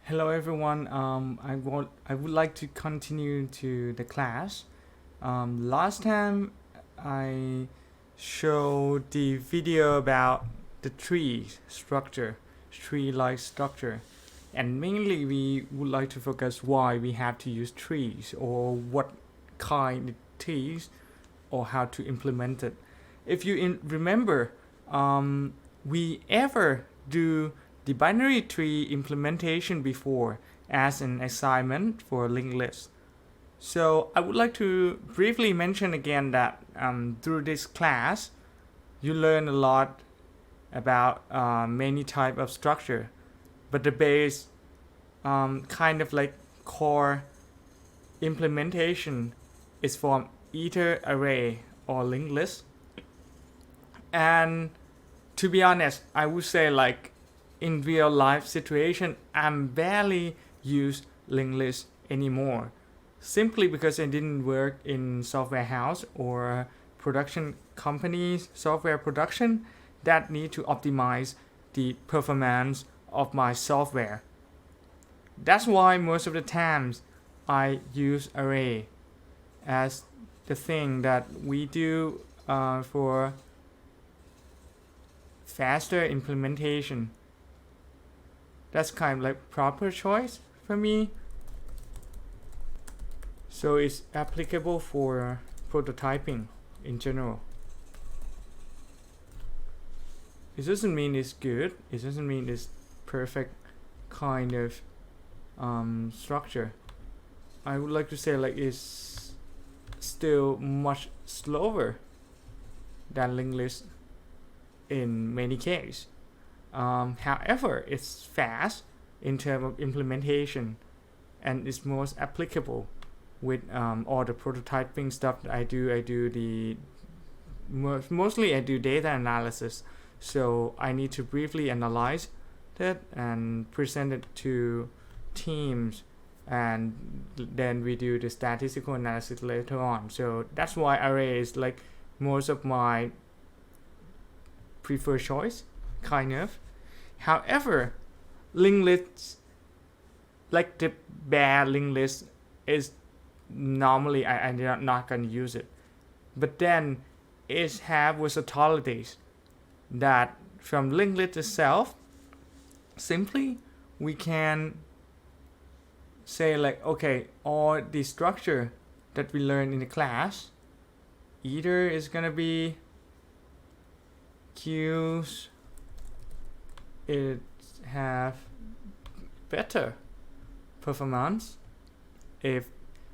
Hello everyone. I would like to continue to the class. Last time I showed the video about the tree-like structure, and mainly we would like to focus why we have to use trees or what kind of trees or how to implement it. If you remember, we ever do the binary tree implementation before as an assignment for linked list. So I would like to briefly mention again that through this class, you learn a lot about many type of structure, but the base kind of like core implementation is from either array or linked list. And to be honest, I would say like in real life situation, I'm barely use linked list anymore, simply because I didn't work in software house or production companies, software production that need to optimize the performance of my software. That's why most of the times I use array as the thing that we do for faster implementation. That's kind of like proper choice for me. So it's applicable for prototyping in general. It doesn't mean it's good. It doesn't mean it's perfect kind of structure. I would like to say like it's still much slower than linked list in many cases. However, it's fast in terms of implementation, and it's most applicable with all the prototyping stuff that I do. I do the mostly I do data analysis, so I need to briefly analyze that and present it to teams, and then we do the statistical analysis later on. So that's why array is like most of my preferred choice, kind of. However, linked lists, like the bare linked list, is normally I'm not going to use it. But then it have versatilities that from linked list itself, simply we can say like, okay, all the structure that we learn in the class either is going to be queues, it have better performance if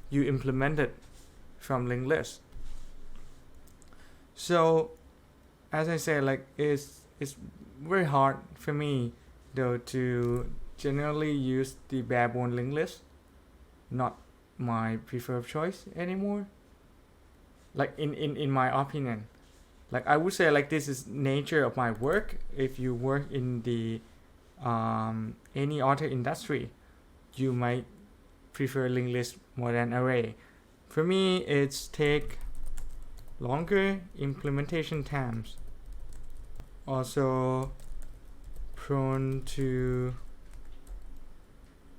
you implement it from linked list. So as I say, like it's very hard for me though to generally use the barebone linked list, not my preferred choice anymore, like in my opinion. Like I would say like this is nature of my work. If you work in the any other industry, you might prefer linked list more than array. For me, it's take longer implementation times, also prone to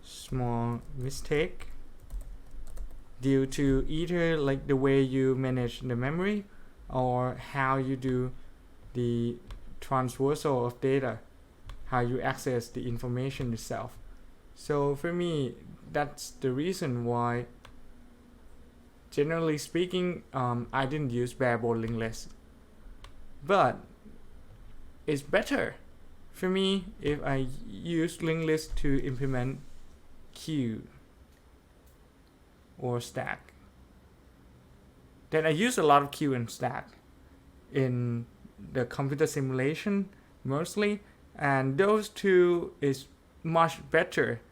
small mistake due to either like the way you manage the memory or how you do the transversal of data, how you access the information itself. So for me, that's the reason why, generally speaking, I didn't use barebone linked list. But it's better for me if I use linked list to implement queue or stack. Then I use a lot of queue and stack in the computer simulation mostly, and those two is much better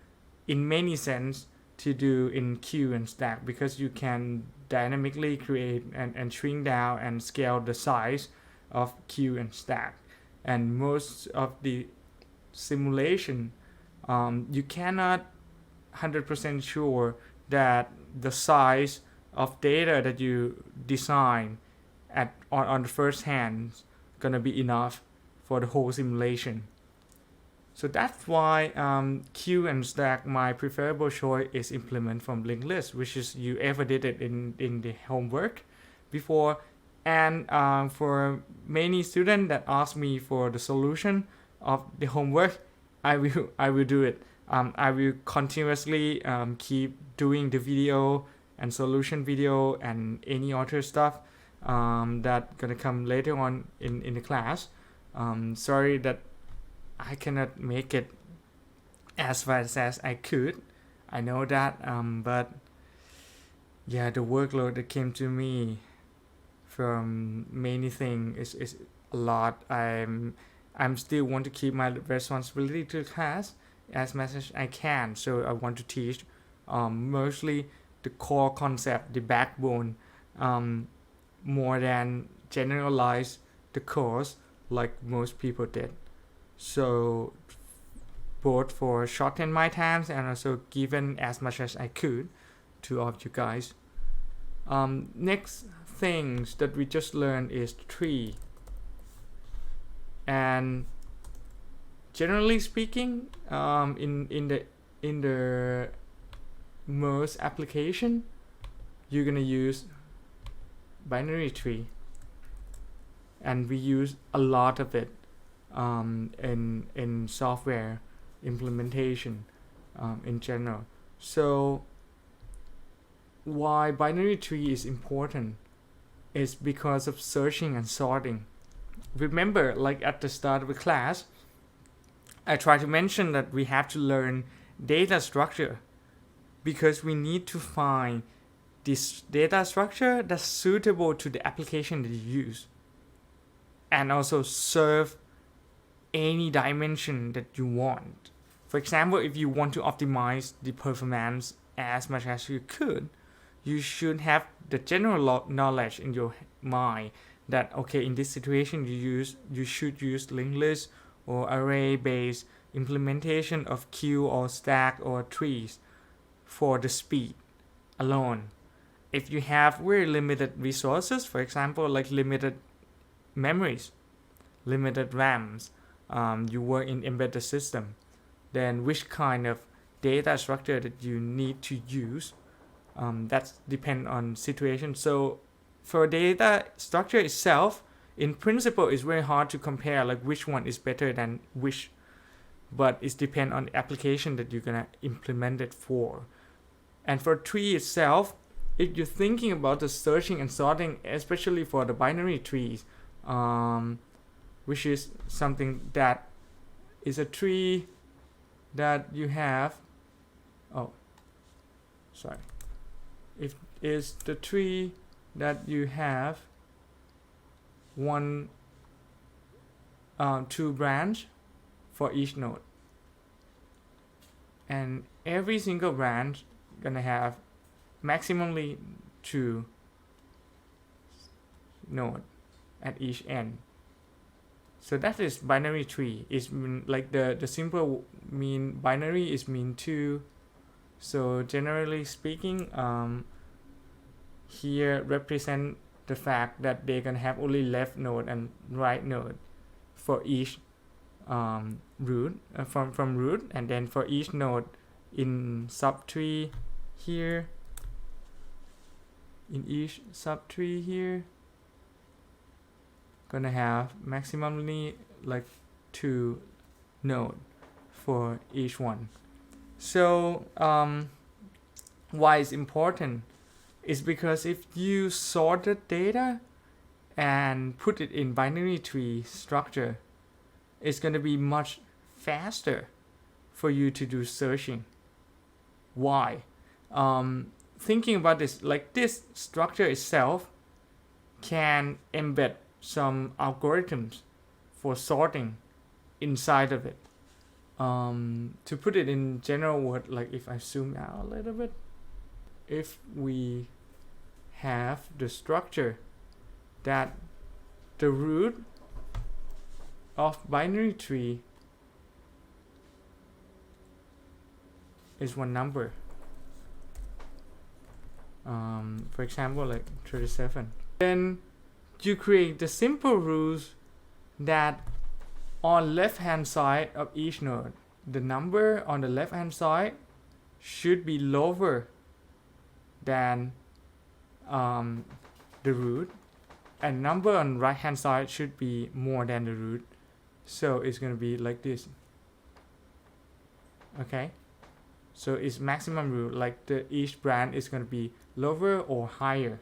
in many sense to do in queue and stack, because you can dynamically create and shrink down and scale the size of queue and stack. And most of the simulation, you cannot 100% sure that the size of data that you design on the first hand gonna be enough for the whole simulation. So that's why queue and stack, my preferable choice is implement from linked list, which is you ever did it in the homework before. And for many students that ask me for the solution of the homework, I will do it. I will continuously keep doing the video and solution video and any other stuff that gonna come later on in the class. Sorry that I cannot make it as fast as I could. I know that, but yeah, the workload that came to me from many things is a lot. I'm still want to keep my responsibility to class as much as I can. So I want to teach mostly the core concept, the backbone, more than generalize the course like most people did. So both for shorten my times and also given as much as I could to all of you guys. Next things that we just learned is tree. And generally speaking, in the most application, you're gonna use binary tree, and we use a lot of it in software implementation in general. So why binary tree is important is because of searching and sorting. Remember, like at the start of the class, I tried to mention that we have to learn data structure because we need to find this data structure that's suitable to the application that you use, and also serve any dimension that you want. For example, if you want to optimize the performance as much as you could, you should have the general knowledge in your mind that okay, in this situation you should use linked list or array based implementation of queue or stack or trees for the speed alone. If you have very limited resources, for example like limited memories, limited RAMs, you work in embedded system, then which kind of data structure that you need to use, that depends on situation. So for data structure itself, in principle, it's very hard to compare like which one is better than which, but it depends on the application that you're gonna implement it for. And for tree itself, if you're thinking about the searching and sorting, especially for the binary trees, which is something that is a tree that you have, if is the tree that you have one two branch for each node, and every single branch gonna have maximally 2 node at each end. So that is binary tree. Is like the simple mean binary is mean 2. So generally speaking, here represent the fact that they can have only left node and right node for each root from root, and then for each node in subtree here, in each subtree here, gonna have maximally like 2 node for each one. So why it's important is because if you sort the data and put it in binary tree structure, it's gonna be much faster for you to do searching. Why? Thinking about this, like this structure itself can embed some algorithms for sorting inside of it. To put it in general word, like if I zoom out a little bit, if we have the structure that the root of binary tree is one number, for example like 37, then you create the simple rules that on left hand side of each node, the number on the left hand side should be lower than the root, and number on right hand side should be more than the root. So it's going to be like this. Okay, so it's maximum root, like each branch is going to be lower or higher.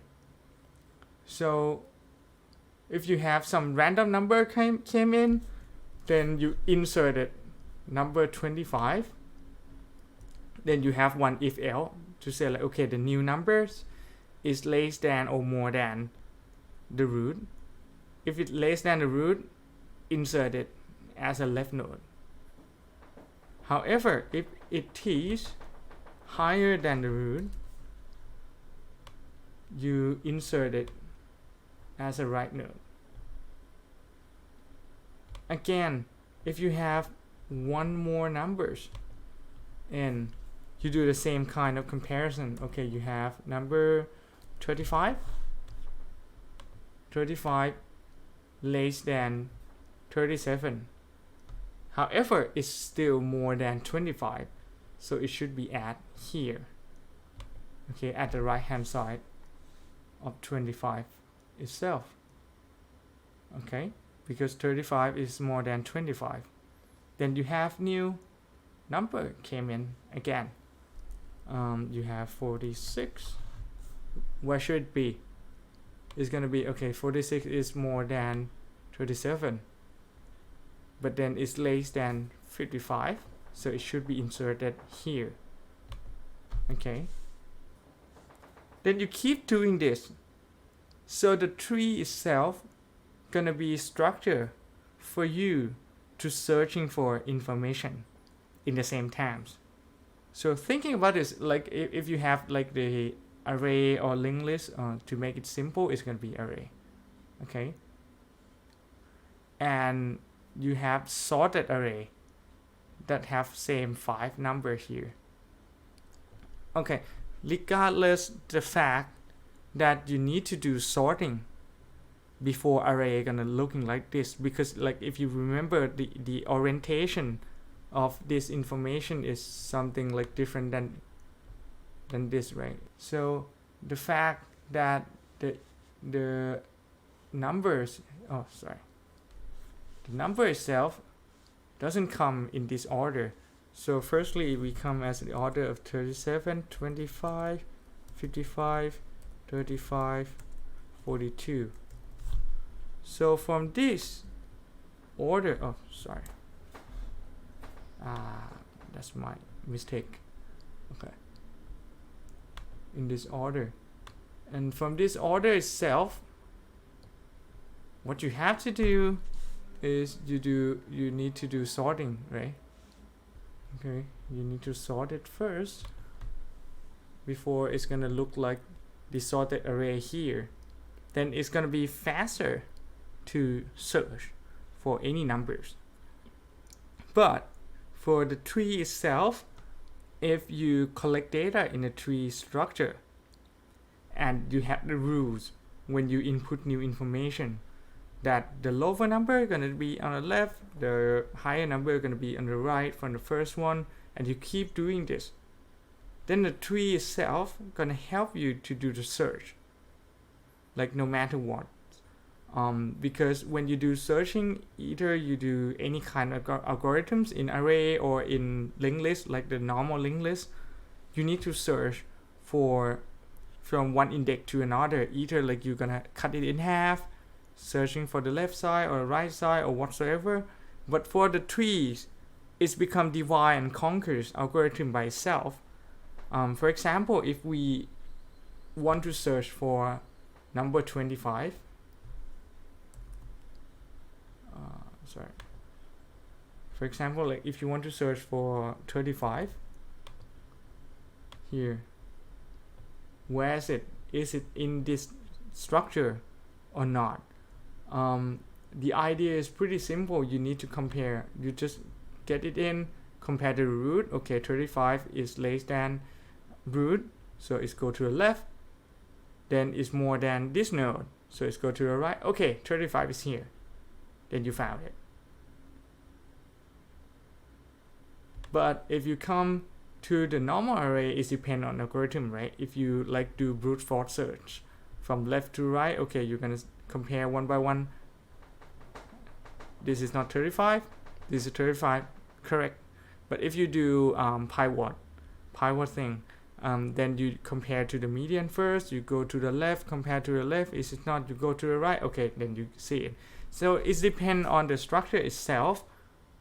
So if you have some random number came in, then you inserted number 25, then you have one if else to say like, okay, the new numbers is less than or more than the root. If it's less than the root, insert it as a left node. However, if it is higher than the root, you insert it as a right node. Again, if you have one more numbers and you do the same kind of comparison, okay, you have number 35 less than 37. However, it's still more than 25, so it should be at here, okay, at the right hand side of 25 itself, okay, because 35 is more than 25. Then you have new number came in again. You have 46. Where should it be? It's gonna be, okay, 46 is more than 37, but then it's less than 55, so it should be inserted here. Okay, then you keep doing this, so the tree itself gonna be structure for you to searching for information in the same times. So thinking about this, like if you have like the array or linked list, to make it simple, it's gonna be array, okay, and you have sorted array that have same 5 numbers here. Okay, regardless the fact that you need to do sorting before array gonna looking like this, because like if you remember the orientation of this information is something like different than this, right? So the fact that the numbers, the number itself doesn't come in this order. So firstly we come as the order of 37, 25, 55, 35, 42. So from this order, that's my mistake. Okay, in this order, and from this order itself, what you have to do is you need to do sorting, right? Okay, you need to sort it first before it's gonna look like the sorted array here. Then it's gonna be faster to search for any numbers. But for the tree itself, if you collect data in a tree structure and you have the rules when you input new information, that the lower number is going to be on the left, the higher number is going to be on the right from the first one, and you keep doing this, then the tree itself going to help you to do the search, like no matter what. Because when you do searching, either you do any kind of algorithms in array or in linked list, like the normal linked list, you need to search for from one index to another. Either like you're gonna cut it in half, searching for the left side or the right side or whatsoever. But for the trees, it's become divide and conquers algorithm by itself. For example, if we want to search for number 25, for example, like if you want to search for 35 here, where is it? Is it in this structure or not? The idea is pretty simple. You need to compare. You just get it in, compare the root. Okay, 35 is less than root, so it's go to the left. Then it's more than this node, so it's go to the right. Okay, 35 is here. Then you found it. But if you come to the normal array, it depends on algorithm, right? If you like do brute force search from left to right, okay, you're gonna compare one by one. This is not 35, this is 35, correct. But if you do pivot thing, then you compare to the median first, you go to the left, compare to the left, if it's not, you go to the right, okay, then you see it. So it depends on the structure itself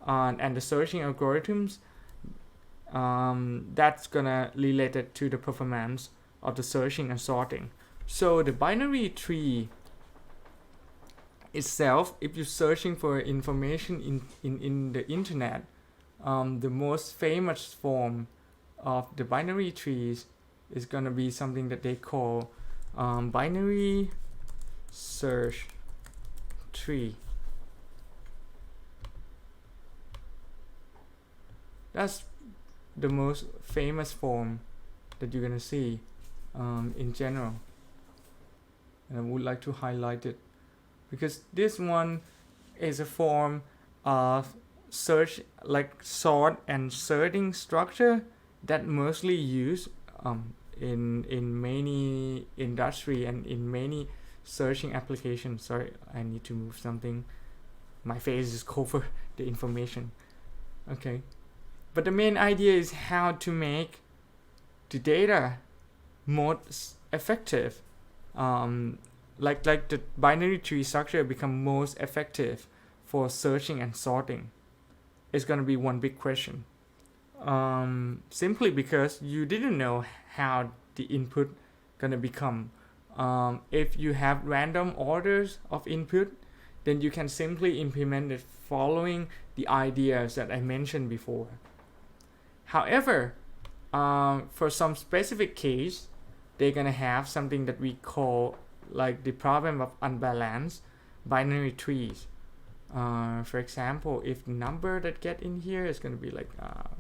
and the searching algorithms. That's gonna relate it to the performance of the searching and sorting. So the binary tree itself, if you're searching for information in the internet, the most famous form of the binary trees is gonna be something that they call binary search tree. That's the most famous form that you're gonna see in general, and I would like to highlight it because this one is a form of search, like sort and sorting structure that mostly used in many industry and in many searching applications. Sorry, I need to move something. My face is covered the information. Okay, but the main idea is how to make the data more effective. Like the binary tree structure become most effective for searching and sorting. It's gonna be one big question. Simply because you didn't know how the input gonna become. If you have random orders of input, then you can simply implement it following the ideas that I mentioned before. However, for some specific case, they're gonna have something that we call like the problem of unbalanced binary trees. For example, if the number that get in here is gonna be like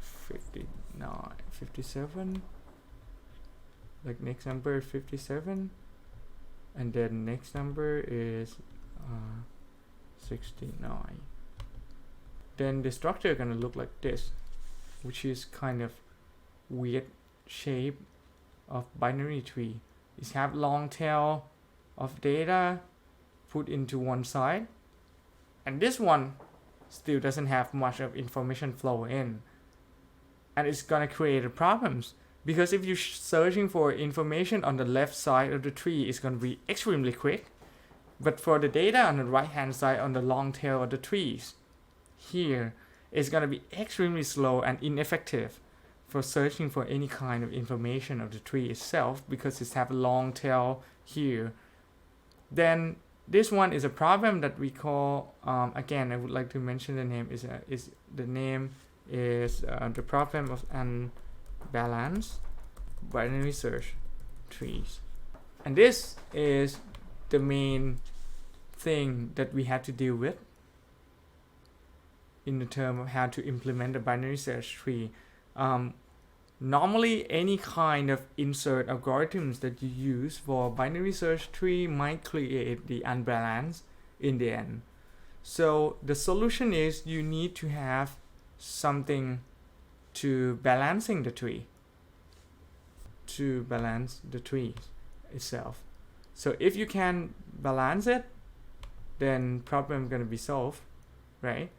59, 57, like next number is 57, and then next number is 69. Then the structure is gonna look like this, which is kind of weird shape of binary tree. It have long tail of data put into one side, and this one still doesn't have much of information flow in, and it's gonna create problems because if you're searching for information on the left side of the tree, it's gonna be extremely quick, but for the data on the right hand side on the long tail of the trees here, it's gonna be extremely slow and ineffective for searching for any kind of information of the tree itself because it's have a long tail here. Then this one is a problem that we call again, I would like to mention the name is the problem of unbalanced binary search trees, and this is the main thing that we have to deal with in the term of how to implement a binary search tree. Normally, any kind of insert algorithms that you use for binary search tree might create the unbalance in the end. So the solution is you need to have something to balancing the tree, to balance the tree itself. So if you can balance it, then problem gonna be solved, right?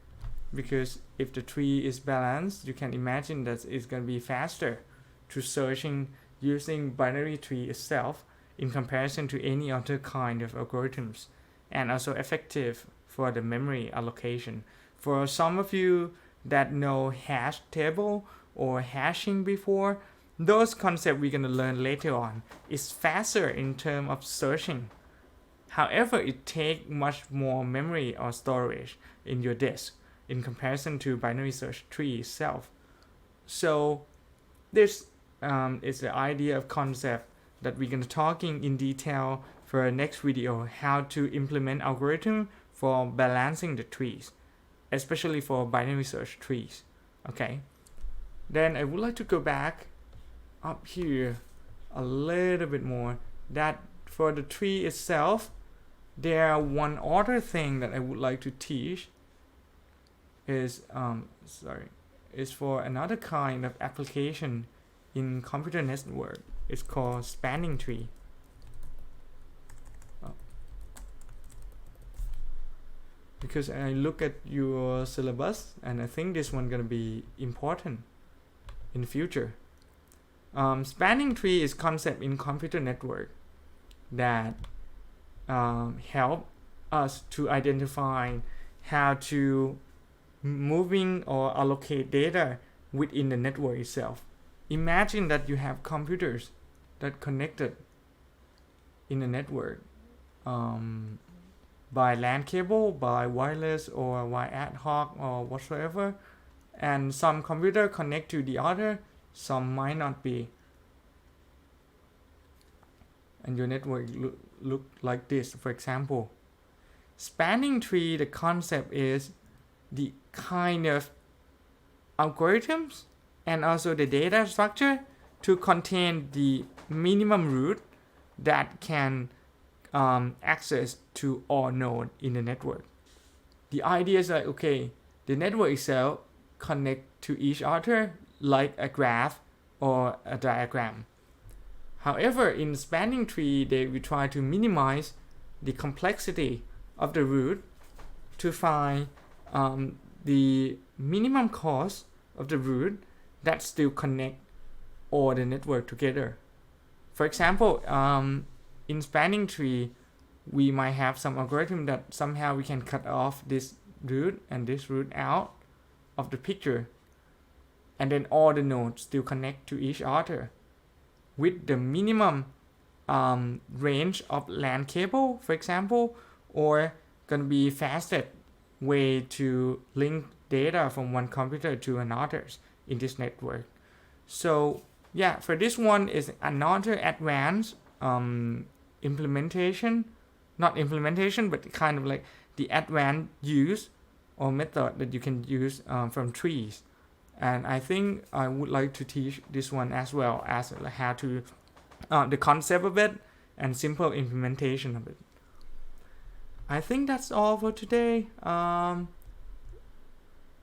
Because if the tree is balanced, you can imagine that it's going to be faster to searching using binary tree itself in comparison to any other kind of algorithms, and also effective for the memory allocation. For some of you that know hash table or hashing before, those concepts we're going to learn later on is faster in terms of searching. However, it takes much more memory or storage in your disk in comparison to binary search tree itself. So this is the idea of concept that we're going to talking in detail for our next video, how to implement algorithm for balancing the trees, especially for binary search trees. Okay, then I would like to go back up here a little bit more, that for the tree itself, there one other thing that I would like to teach is is for another kind of application in computer network. It's called spanning tree. Because I look at your syllabus and I think this one gonna be important in the future. Spanning tree is concept in computer network that help us to identify how to moving or allocate data within the network itself. Imagine that you have computers that connected in a network by LAN cable, by wireless, or by ad hoc or whatsoever, and some computer connect to the other, some might not be, and your network look like this. For example, spanning tree, the concept is the kind of algorithms and also the data structure to contain the minimum root that can access to all node in the network. The idea is like, okay, the network itself connect to each other like a graph or a diagram. However, in spanning tree, they will try to minimize the complexity of the root to find the minimum cost of the root that still connect all the network together. For example, in spanning tree, we might have some algorithm that somehow we can cut off this root and this root out of the picture, and then all the nodes still connect to each other with the minimum range of LAN cable, for example, or gonna be fastest way to link data from one computer to another in this network. So yeah, for this one is another advanced implementation, not implementation, but kind of like the advanced use or method that you can use from trees. And I think I would like to teach this one as well, as how to the concept of it and simple implementation of it. I think that's all for today.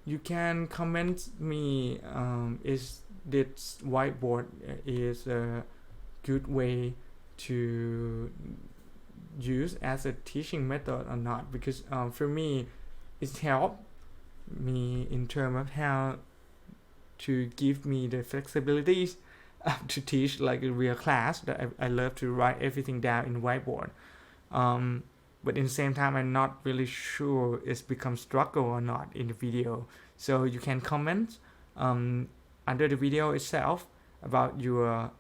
You can comment me is this whiteboard is a good way to use as a teaching method or not, because for me it helped me in terms of how to give me the flexibilities to teach like a real class that I love to write everything down in whiteboard, but in the same time I'm not really sure it's become struggle or not in the video. So you can comment under the video itself about your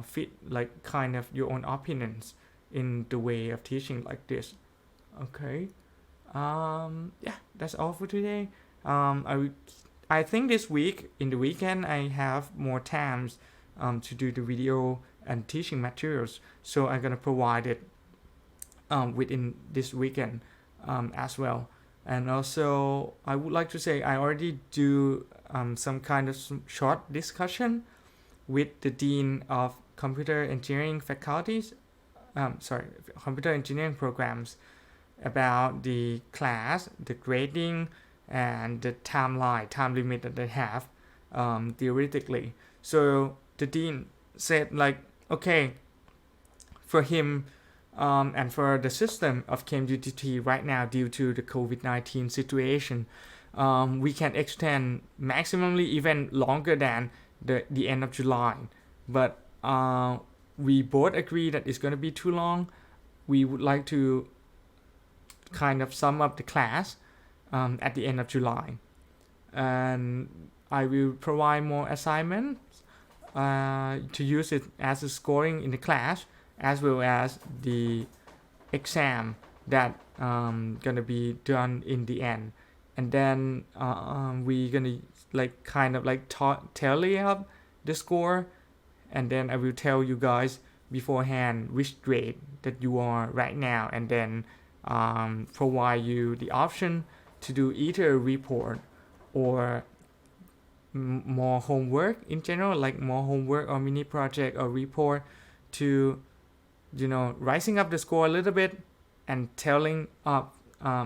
fit, like kind of your own opinions in the way of teaching like this. Okay, yeah, that's all for today. I think this week in the weekend I have more times to do the video and teaching materials, so I'm gonna provide it within this weekend as well. And also I would like to say I already do some kind of short discussion with the Dean of Computer Engineering faculties, computer engineering programs, about the class, the grading, and the time limit that they have theoretically. So the Dean said like, okay, for him and for the system of KMUTT right now, due to the COVID-19 situation, we can extend maximally even longer than the end of July. But we both agree that it's going to be too long. We would like to kind of sum up the class at the end of July. And I will provide more assignments to use it as a scoring in the class, as well as the exam that gonna be done in the end. And then we gonna like kind of like tally up the score, and then I will tell you guys beforehand which grade that you are right now, and then provide you the option to do either a report or more homework in general, like more homework or mini project or report, to rising up the score a little bit and telling up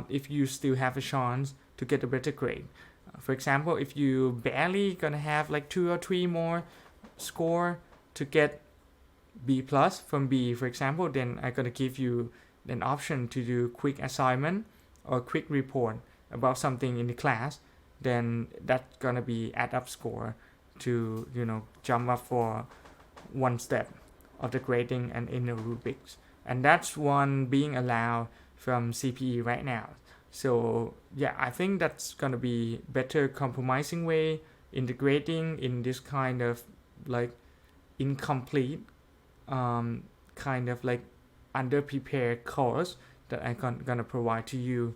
if you still have a chance to get a better grade. For example, if you barely gonna have like 2 or 3 more score to get B plus from B, for example, then I'm gonna give you an option to do quick assignment or quick report about something in the class. Then that's gonna be add up score to, you know, jump up for one step of the grading and in the rubrics. And that's one being allowed from CPE right now. So yeah, I think that's gonna be better compromising way integrating in this kind of like incomplete kind of like underprepared course that I'm gonna provide to you.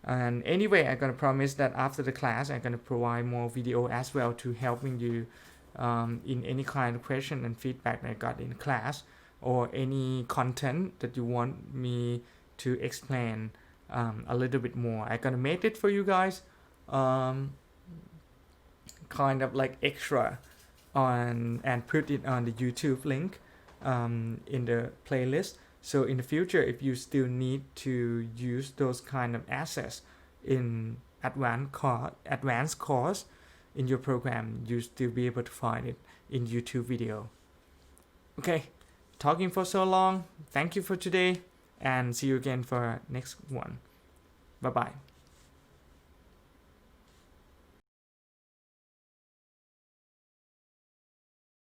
And anyway, I'm gonna promise that after the class I'm gonna provide more video as well to helping you in any kind of question and feedback that I got in class, or any content that you want me to explain a little bit more. I'm gonna make it for you guys kind of like extra on, and put it on the YouTube link in the playlist. So in the future, if you still need to use those kind of assets in advanced course in your program, you still be able to find it in YouTube video. Okay, talking for so long. Thank you for today, and see you again for next one. Bye bye.